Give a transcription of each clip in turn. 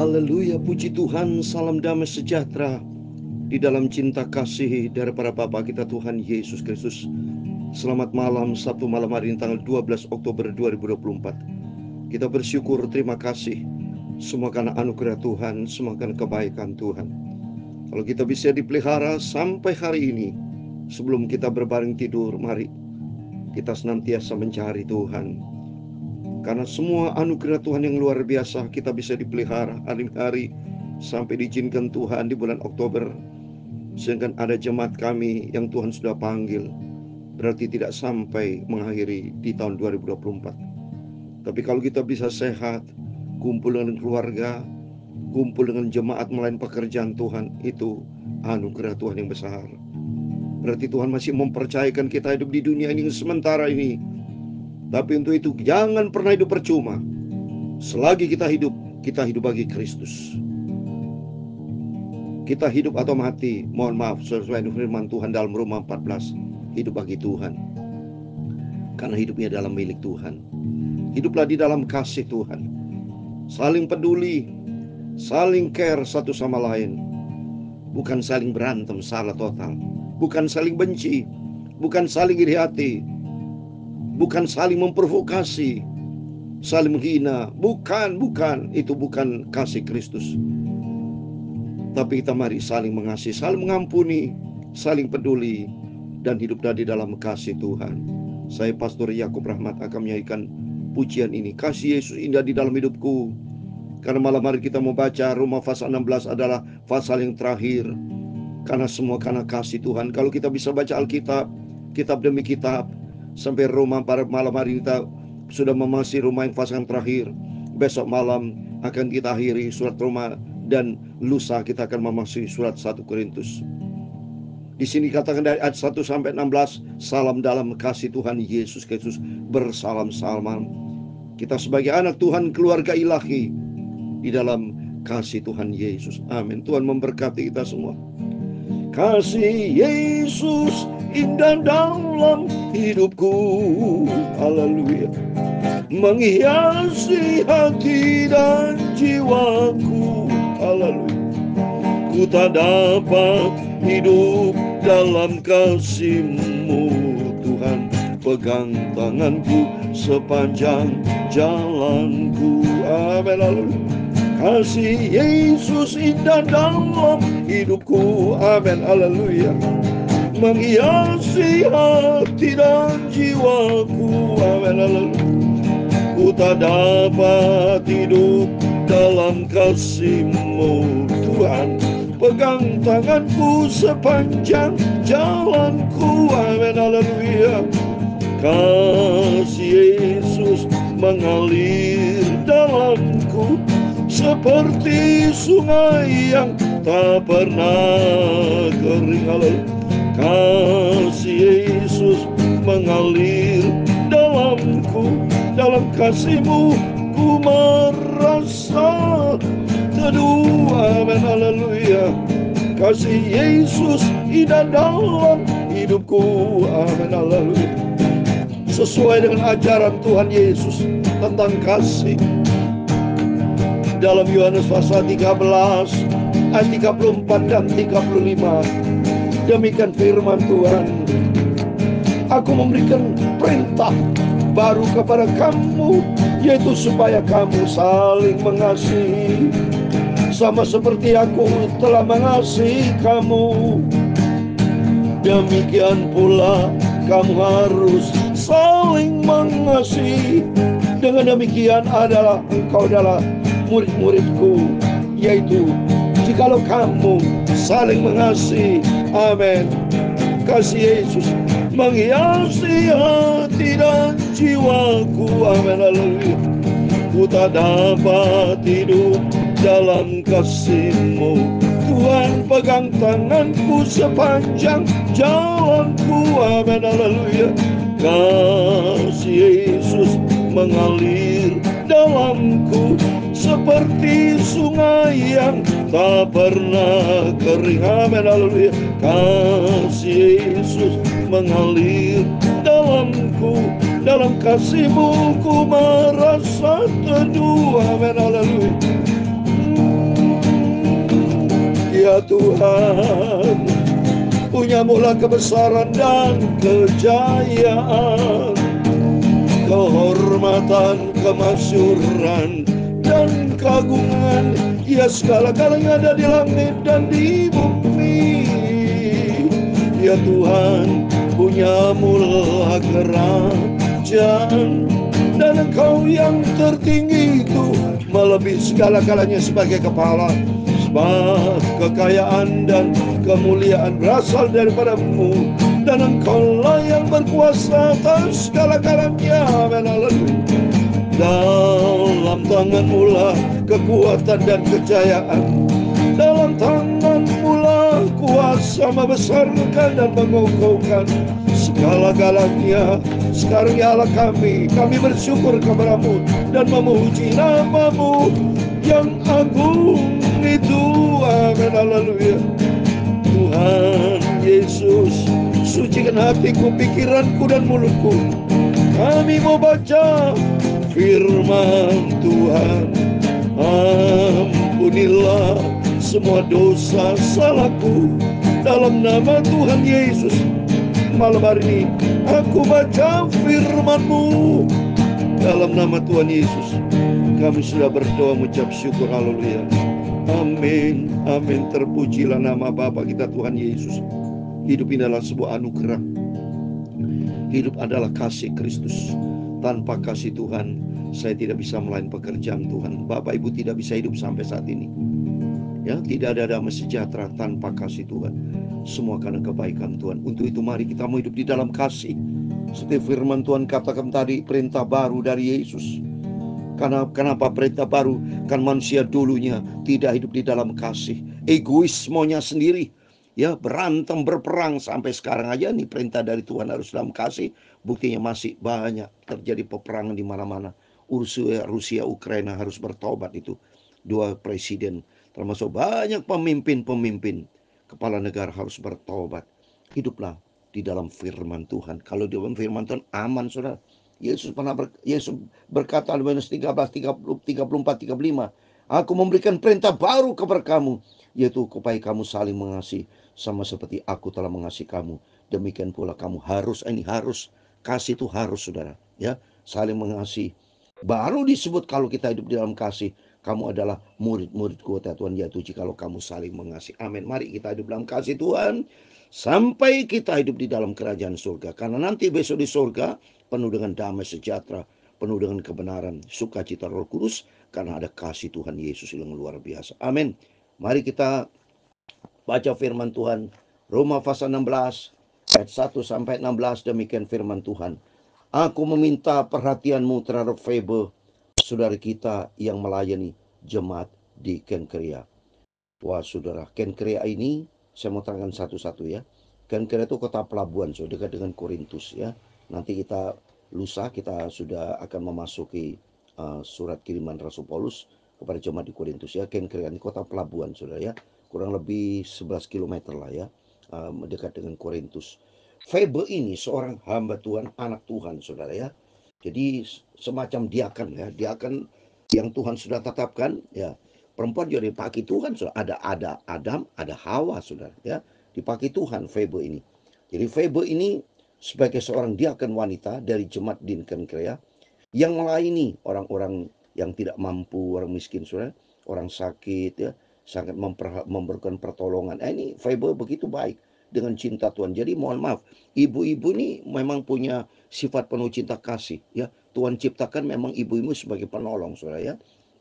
Haleluya, puji Tuhan, salam damai sejahtera di dalam cinta kasih daripada Bapa kita Tuhan Yesus Kristus. Selamat malam, Sabtu malam hari ini tanggal 12 Oktober 2024. Kita bersyukur, terima kasih semua karena anugerah Tuhan, semua karena kebaikan Tuhan. Kalau kita bisa dipelihara sampai hari ini, sebelum kita berbaring tidur, mari kita senantiasa mencari Tuhan. Karena semua anugerah Tuhan yang luar biasa, kita bisa dipelihara hari-hari sampai diizinkan Tuhan di bulan Oktober. Sehingga ada jemaat kami yang Tuhan sudah panggil, berarti tidak sampai mengakhiri di tahun 2024. Tapi kalau kita bisa sehat, kumpul dengan keluarga, kumpul dengan jemaat melayan pekerjaan Tuhan, itu anugerah Tuhan yang besar. Berarti Tuhan masih mempercayakan kita hidup di dunia ini sementara ini. Tapi untuk itu jangan pernah hidup percuma. Selagi kita hidup bagi Kristus. Kita hidup atau mati, mohon maaf, sesuai dengan firman Tuhan dalam Roma 14, hidup bagi Tuhan. Karena hidupnya dalam milik Tuhan. Hiduplah di dalam kasih Tuhan. Saling peduli, saling care satu sama lain. Bukan saling berantem, salah total. Bukan saling benci, bukan saling iri hati, bukan saling memprovokasi, saling menghina. Bukan, itu bukan kasih Kristus. Tapi kita mari saling mengasihi, saling mengampuni, saling peduli, dan hidup di dalam kasih Tuhan. Saya Pastor Yakub Rahmat akan menyanyikan pujian ini. Kasih Yesus indah di dalam hidupku. Karena malam hari kita mau baca Roma pasal 16 adalah pasal yang terakhir. Karena semua karena kasih Tuhan. Kalau kita bisa baca Alkitab, kitab demi kitab, sampai Roma pada malam hari kita sudah memasuki Roma yang pasal yang terakhir. Besok malam akan kita akhiri surat Roma, dan lusa kita akan memasuki surat 1 Korintus. Di sini katakan dari ayat 1 sampai 16, salam dalam kasih Tuhan Yesus Kristus, bersalam-salaman. Kita sebagai anak Tuhan, keluarga ilahi di dalam kasih Tuhan Yesus. Amin. Tuhan memberkati kita semua. Kasih Yesus indah dalam hidupku, haleluya, menghiasi hati dan jiwaku, haleluya. Ku tak dapat hidup dalam kasih-Mu Tuhan, pegang tanganku sepanjang jalanku, amin, haleluya. Kasih Yesus indah dalam hidupku, amin, haleluya, menghiasi hati dan jiwaku, amin, haleluya. Ku tak dapat hidup dalam kasih-Mu Tuhan, pegang tanganku sepanjang jalanku, amin, haleluya. Kasih Yesus mengalir dalamku seperti sungai yang tak pernah kering, haleluya. Kasih Yesus mengalir dalamku, dalam kasih-Mu ku merasa teduh, amin, haleluya. Kasih Yesus indah dalam hidupku, amin, haleluya. Sesuai dengan ajaran Tuhan Yesus tentang kasih, dalam Yohanes pasal 13 ayat 34 dan 35, demikian firman Tuhan, aku memberikan perintah baru kepada kamu, yaitu supaya kamu saling mengasihi, sama seperti aku telah mengasihi kamu. Demikian pula kamu harus saling mengasihi. Dengan demikian engkau adalah murid-muridku, yaitu jikalau kamu saling mengasihi, amin. Kasih Yesus menghiasi hati dan jiwaku, amin, haleluya. Ku tak dapat hidup dalam kasih-Mu Tuhan, pegang tanganku sepanjang jalanku, amin, haleluya. Kasih Yesus mengalir dalamku seperti sungai yang tak pernah kering, amin, haleluya. Kasih Yesus mengalir dalamku, dalam kasih-Mu ku merasa teduh, amin, haleluya. Ya Tuhan, punyamulah kebesaran dan kejayaan, kehormatan, kemasyhuran, dan keagungan. Ya segala-galanya ada di langit dan di bumi. Ya Tuhan, punyamulah kerajaan, dan Engkau yang tertinggi itu melebihi segala-galanya sebagai kepala. Sebab kekayaan dan kemuliaan berasal daripada-Mu, dan Engkau-lah yang berkuasa atas segala-galanya. Amin. Haleluya. Dalam tangan-Mu lah kekuatan dan kejayaan, dalam tangan-Mu lah kuasa membesarkan dan mengokohkan segala-galanya. Sekarang ya Allah, kami bersyukur kepada-Mu dan memuji nama-Mu yang agung itu. Amin. Haleluya. Tuhan Yesus, sucikan hatiku, pikiranku, dan mulutku. Kami mau baca firman Tuhan. Ampunilah semua dosa salahku dalam nama Tuhan Yesus. Malam hari ini aku baca firman-Mu dalam nama Tuhan Yesus. Kami sudah berdoa mengucap syukur. Haleluya. Amin. Amin. Terpujilah nama Bapa kita Tuhan Yesus. Hidup ini adalah sebuah anugerah. Hidup adalah kasih Kristus. Tanpa kasih Tuhan, saya tidak bisa melayani pekerjaan Tuhan. Bapak Ibu tidak bisa hidup sampai saat ini. Ya, tidak ada damai sejahtera tanpa kasih Tuhan. Semua karena kebaikan Tuhan. Untuk itu mari kita mau hidup di dalam kasih. Seperti firman Tuhan katakan tadi, perintah baru dari Yesus. Kenapa perintah baru? Kan manusia dulunya tidak hidup di dalam kasih. Egois, maunya sendiri. Ya, berantem, berperang sampai sekarang aja nih perintah dari Tuhan harus dalam kasih. Buktinya masih banyak terjadi peperangan di mana-mana. Rusia, Ukraina harus bertobat itu. Dua presiden, termasuk banyak pemimpin kepala negara harus bertobat. Hiduplah di dalam firman Tuhan. Kalau di dalam firman Tuhan aman, saudara. Yesus berkata Yohanes 13, 34, 35. Aku memberikan perintah baru kepada kamu, yaitu supaya kamu saling mengasihi, sama seperti aku telah mengasihi kamu. Demikian pula kamu harus kasih itu harus, saudara, ya, saling mengasihi. Baru disebut kalau kita hidup di dalam kasih, kamu adalah murid-muridku kata Tuhan, yaitu jikalau kamu saling mengasihi. Amin. Mari kita hidup dalam kasih Tuhan sampai kita hidup di dalam kerajaan surga. Karena nanti besok di surga penuh dengan damai sejahtera, penuh dengan kebenaran, sukacita Roh Kudus, karena ada kasih Tuhan Yesus yang luar biasa. Amin. Mari kita baca firman Tuhan. Roma pasal 16 ayat 1 sampai 16. Demikian firman Tuhan. Aku meminta perhatianmu terhadap Febe, saudara kita yang melayani jemaat di Kenkeria. Wah saudara, Kenkeria ini saya mau terangkan satu-satu ya. Kenkeria itu kota pelabuhan, so dekat dengan Korintus ya. Nanti lusa kita sudah akan memasuki surat kiriman Rasul Paulus kepada jemaat di Korintus ya. Kenkeria ini kota pelabuhan saudara ya. Kurang lebih 11 km lah ya, dekat dengan Korintus. Febe ini seorang hamba Tuhan, anak Tuhan saudara ya. Jadi semacam diakan ya, diakan yang Tuhan sudah tetapkan ya. Perempuan juga dipakai Tuhan, saudara. Ada Adam, ada Hawa saudara ya. Dipakai Tuhan Febe ini. Jadi Febe ini sebagai seorang diakan wanita dari jemaat di Kenkeria yang melayani orang-orang yang tidak mampu, orang miskin saudara, orang sakit ya, sangat memberikan pertolongan. Ini Febe begitu baik dengan cinta Tuhan. Jadi mohon maaf, ibu-ibu ini memang punya sifat penuh cinta kasih ya. Tuhan ciptakan memang ibu-ibu sebagai penolong saudara ya.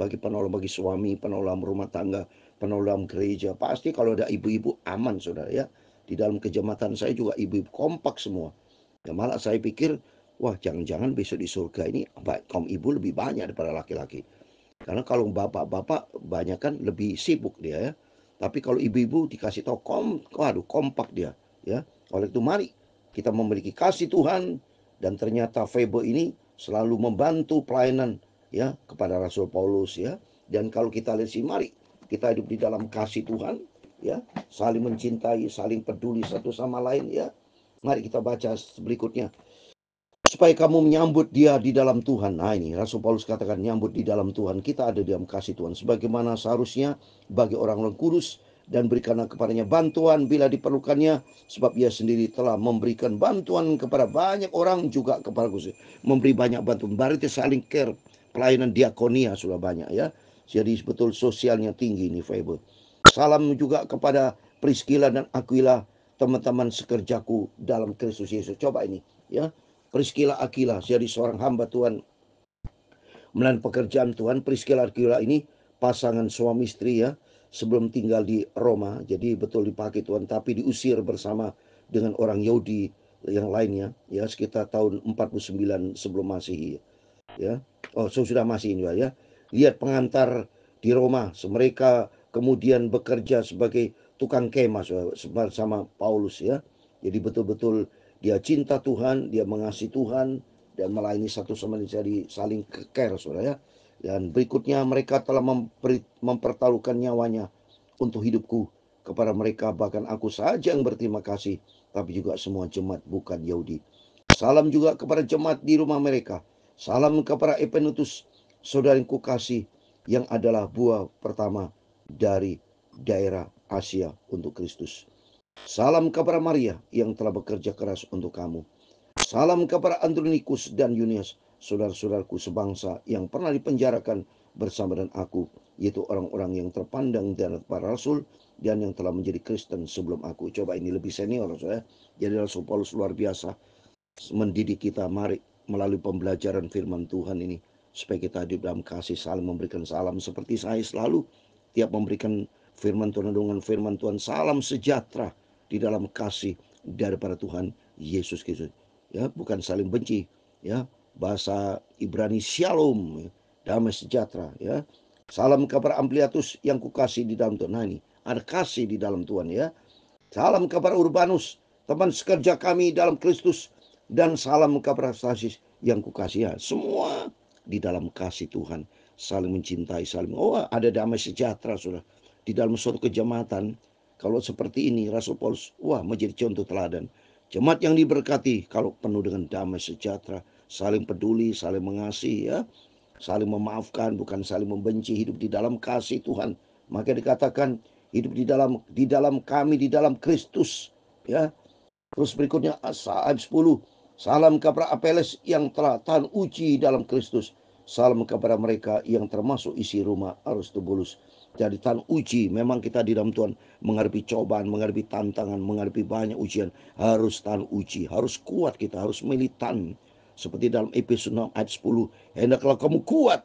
Bagi penolong, bagi suami, penolong rumah tangga, penolong gereja. Pasti kalau ada ibu-ibu aman saudara ya. Di dalam kejamatan saya juga ibu-ibu kompak semua. Ya malah saya pikir, wah jangan-jangan besok di surga ini kaum ibu lebih banyak daripada laki-laki. Karena kalau bapak-bapak banyak kan lebih sibuk dia ya. Tapi kalau ibu-ibu dikasih tahu kompak dia ya. Oleh itu mari kita memiliki kasih Tuhan, dan ternyata Febe ini selalu membantu pelayanan ya kepada Rasul Paulus ya. Dan kalau kita lihat mari kita hidup di dalam kasih Tuhan ya, saling mencintai, saling peduli satu sama lain ya. Mari kita baca berikutnya. Supaya kamu menyambut dia di dalam Tuhan. Nah ini Rasul Paulus katakan nyambut di dalam Tuhan. Kita ada di dalam kasih Tuhan. Sebagaimana seharusnya bagi orang-orang kudus dan berikanlah kepadanya bantuan bila diperlukannya, sebab ia sendiri telah memberikan bantuan kepada banyak orang, juga kepada Gusti. Memberi banyak bantuan, berarti saling care, pelayanan diakonia sudah banyak ya. Jadi betul sosialnya tinggi ini Fiber. Salam juga kepada Priscilla dan Aquila, teman-teman sekerjaku dalam Kristus Yesus. Coba ini ya, Priscilla Aquila jadi seorang hamba Tuhan melalui pekerjaan Tuhan. Priscilla Aquila ini pasangan suami istri ya, sebelum tinggal di Roma. Jadi betul dipakai Tuhan, tapi diusir bersama dengan orang Yahudi yang lainnya ya, sekitar tahun 49 sebelum Masehi ya. Oh, sudah Masehi juga ya. Lihat pengantar di Roma, mereka kemudian bekerja sebagai tukang kemah bersama Paulus ya. Jadi betul-betul dia cinta Tuhan, dia mengasihi Tuhan dan melayani satu sama lain, jadi saling care saudara ya. Dan berikutnya mereka telah mempertaruhkan nyawanya untuk hidupku. Kepada mereka bahkan aku saja yang berterima kasih, tapi juga semua jemaat bukan Yahudi. Salam juga kepada jemaat di rumah mereka. Salam kepada Epenetus, saudaraku kasih, yang adalah buah pertama dari daerah Asia untuk Kristus. Salam kepada Maria yang telah bekerja keras untuk kamu. Salam kepada Andronikus dan Yunias, saudara-saudaraku sebangsa yang pernah dipenjarakan bersama dengan aku, yaitu orang-orang yang terpandang dan para rasul dan yang telah menjadi Kristen sebelum aku. Coba ini lebih senior saya. Jadi Rasul Paulus luar biasa mendidik kita. Mari melalui pembelajaran firman Tuhan ini supaya kita hidup dalam kasih, saling memberikan salam seperti saya selalu tiap memberikan firman Tuhan dengan firman Tuhan, salam sejahtera di dalam kasih daripada Tuhan Yesus Kristus. Ya, bukan saling benci ya, bahasa Ibrani shalom ya, damai sejahtera ya. Salam kepada Ampliatus yang kukasih di dalam Tuhan. Nah, ini ada kasih di dalam Tuhan ya. Salam kepada Urbanus, teman sekerja kami dalam Kristus, dan salam kepada Stasis yang kukasih ya. Semua di dalam kasih Tuhan, saling mencintai, saling ada damai sejahtera sudah di dalam suatu kejamatan. Kalau seperti ini Rasul Paulus menjadi contoh teladan. Jemaat yang diberkati kalau penuh dengan damai sejahtera, saling peduli, saling mengasihi ya, saling memaafkan, bukan saling membenci, hidup di dalam kasih Tuhan. Maka dikatakan hidup di dalam kami, di dalam Kristus ya. Terus berikutnya ayat 10, salam kepada Apeles yang telah tahan uji dalam Kristus. Salam kepada mereka yang termasuk isi rumah Aristobulus. Jadi tahan uji, memang kita di dalam Tuhan menghadapi cobaan, menghadapi tantangan, menghadapi banyak ujian. Harus tahan uji, harus kuat kita, harus militan. Seperti dalam Efesus 6 ayat 10, hendaklah kamu kuat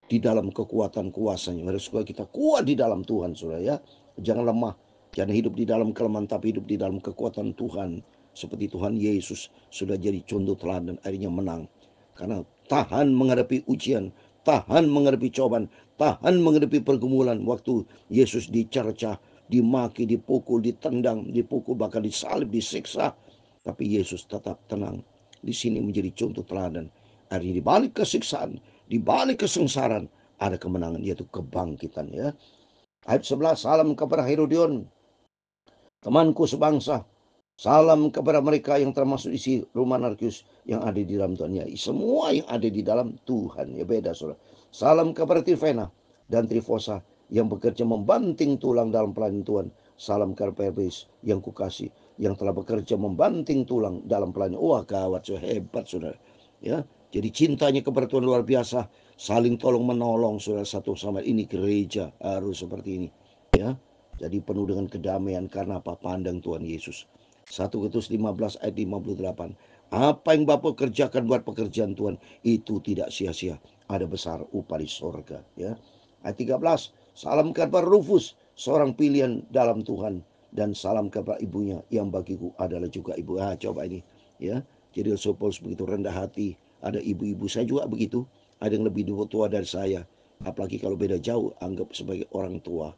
di dalam kekuatan kuasanya. Harus kita kuat di dalam Tuhan saudara ya. Jangan lemah, jangan hidup di dalam kelemahan, tapi hidup di dalam kekuatan Tuhan. Seperti Tuhan Yesus sudah jadi contoh teladan, akhirnya menang. Karena tahan menghadapi ujian, tahan menghadapi cobaan, tahan menghadapi pergumulan. Waktu Yesus dicercah, dimaki, dipukul, ditendang, dipukul, bahkan disalib, disiksa, tapi Yesus tetap tenang. Di sini menjadi contoh teladan. Akhirnya di balik kesiksaan, di balik kesengsaraan, ada kemenangan, yaitu kebangkitan ya. Ayat 11, salam kepada Herodion, temanku sebangsa. Salam kepada mereka yang termasuk isi rumah Narkius yang ada di dalam Tuhan. Ya, semua yang ada di dalam Tuhan. Ya beda saudara. Salam kepada Trifena dan Trifosa yang bekerja membanting tulang dalam pelayanan Tuhan. Salam kepada Persis yang kukasih, yang telah bekerja membanting tulang dalam pelayanan. Gawat, so hebat saudara. Ya, jadi cintanya kepada Tuhan luar biasa. Saling tolong menolong saudara satu sama lain. Ini gereja harus seperti ini. Ya, jadi penuh dengan kedamaian karena apa? Pandang Tuhan Yesus. 1 Korintus 15 ayat 58. Apa yang Bapa kerjakan buat pekerjaan Tuhan itu tidak sia-sia. Ada besar upah di sorga. Ya. Ayat 13. Salam kepada Rufus, seorang pilihan dalam Tuhan, dan salam kepada ibunya yang bagiku adalah juga ibu. Coba ini. Ya. Jadi Rasul Paulus begitu rendah hati. Ada ibu-ibu, saya juga begitu. Ada yang lebih tua dari saya. Apalagi kalau beda jauh, anggap sebagai orang tua.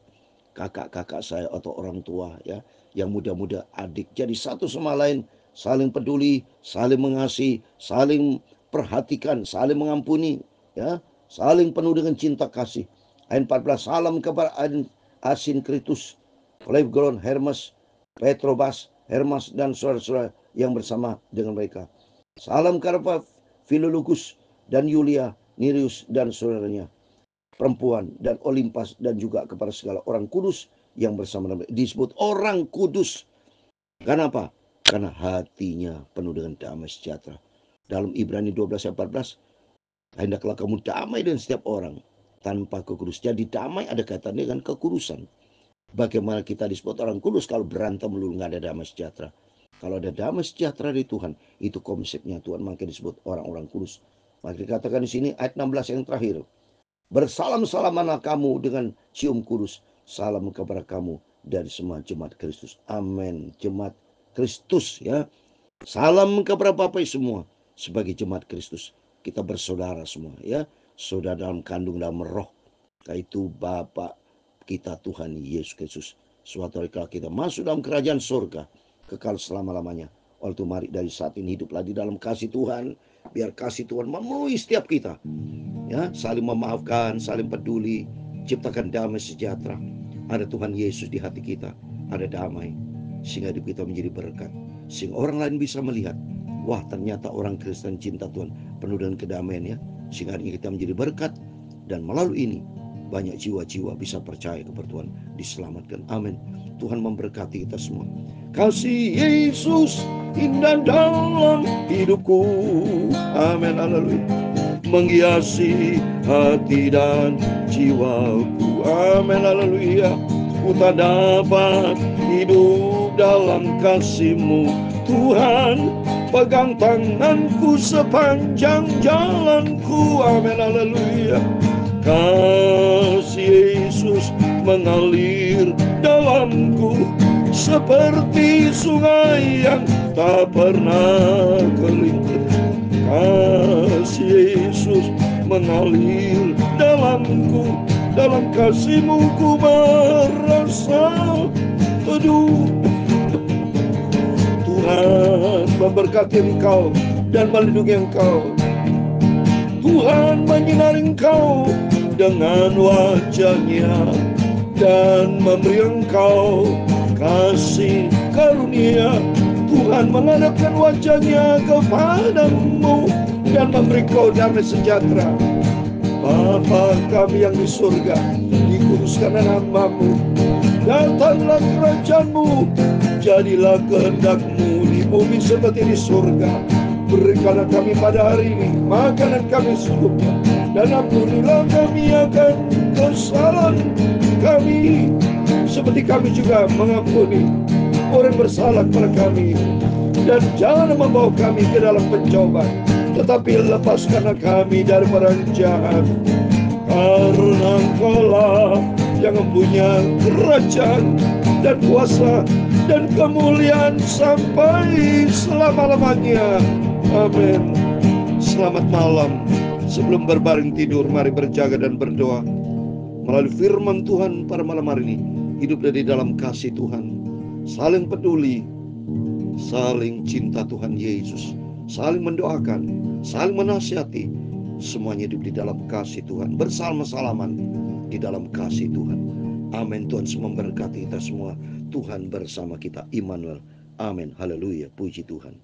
Kakak-kakak saya atau orang tua ya, yang muda-muda, adik. Jadi satu sama lain saling peduli, saling mengasihi, saling perhatikan, saling mengampuni ya, saling penuh dengan cinta kasih. Ayat 14, salam kepada Asinkritus, Phlegon, Hermes, Petrobas, Hermas dan saudara-saudara yang bersama dengan mereka. Salam kepada Philologus dan Yulia, Nerius dan saudaranya perempuan, dan Olimpas, dan juga kepada segala orang kudus yang bersama-sama. Disebut orang kudus. Kenapa? Karena hatinya penuh dengan damai sejahtera. Dalam Ibrani 12 ayat 14, hendaklah kamu damai dengan setiap orang tanpa kekudus. Jadi damai ada kaitannya dengan kekudusan. Bagaimana kita disebut orang kudus kalau berantem dulu nggak ada damai sejahtera. Kalau ada damai sejahtera di Tuhan, itu konsepnya Tuhan, maka disebut orang-orang kudus. Maka dikatakan di sini ayat 16 yang terakhir. Bersalam-salamanlah kamu dengan cium kudus. Salam kepada kamu dari semua jemaat Kristus. Amin. Jemaat Kristus ya. Salam kepada Bapak semua sebagai jemaat Kristus. Kita bersaudara semua ya. Saudara dalam kandung dalam roh. Yaitu Bapak kita Tuhan Yesus Kristus. Suatu hari kalau kita masuk dalam kerajaan surga kekal selama-lamanya. Oleh itu mari dari saat ini hiduplah di dalam kasih Tuhan. Biar kasih Tuhan memenuhi setiap kita. Ya, saling memaafkan, saling peduli, ciptakan damai sejahtera. Ada Tuhan Yesus di hati kita, ada damai, sehingga hidup kita menjadi berkat. Sehingga orang lain bisa melihat, wah ternyata orang Kristen cinta Tuhan, penuh dengan kedamaian ya. Sehingga kita menjadi berkat, dan melalui ini banyak jiwa-jiwa bisa percaya kepada Tuhan, diselamatkan. Amin. Tuhan memberkati kita semua. Kasih Yesus indah dalam hidupku. Amin. Haleluya. Menghiasi hati dan jiwaku. Amin. Haleluya. Ku tak dapat hidup dalam kasih-Mu Tuhan. Pegang tanganku sepanjang jalanku. Amin. Haleluya. Kasih Yesus mengalir dalamku seperti sungai yang tak pernah kering. Kasih Yesus mengalir dalamku, dalam kasih-Mu ku merasa teduh. Tuhan memberkati engkau dan melindungi engkau. Tuhan menyinari engkau dengan wajah-Nya dan memberi engkau kasih karunia. Tuhan menghadapkan wajah-Nya kepadamu dan memberi kau damai sejahtera. Bapa kami yang di surga, dikuduskanlah nama-Mu. Datanglah kerajaan-Mu, jadilah kehendak-Mu di bumi seperti di surga. Berikanlah kami pada hari ini makanan kami secukupnya, dan ampunilah kami akan kesalahan kami, seperti kami juga mengampuni orang bersalah kepada kami. Dan jangan membawa kami ke dalam pencobaan, tetapi lepaskanlah kami daripada yang jahat. Karena Engkau-lah yang mempunyai kerajaan dan kuasa dan kemuliaan sampai selama-lamanya. Amin. Selamat malam. Sebelum berbaring tidur, mari berjaga dan berdoa melalui firman Tuhan pada malam hari ini. Hidup di dalam kasih Tuhan, saling peduli, saling cinta Tuhan Yesus, saling mendoakan, saling menasihati. Semuanya hidup di dalam kasih Tuhan, bersama-salaman di dalam kasih Tuhan. Amin. Tuhan memberkati kita semua. Tuhan bersama kita, Immanuel. Amin. Haleluya. Puji Tuhan.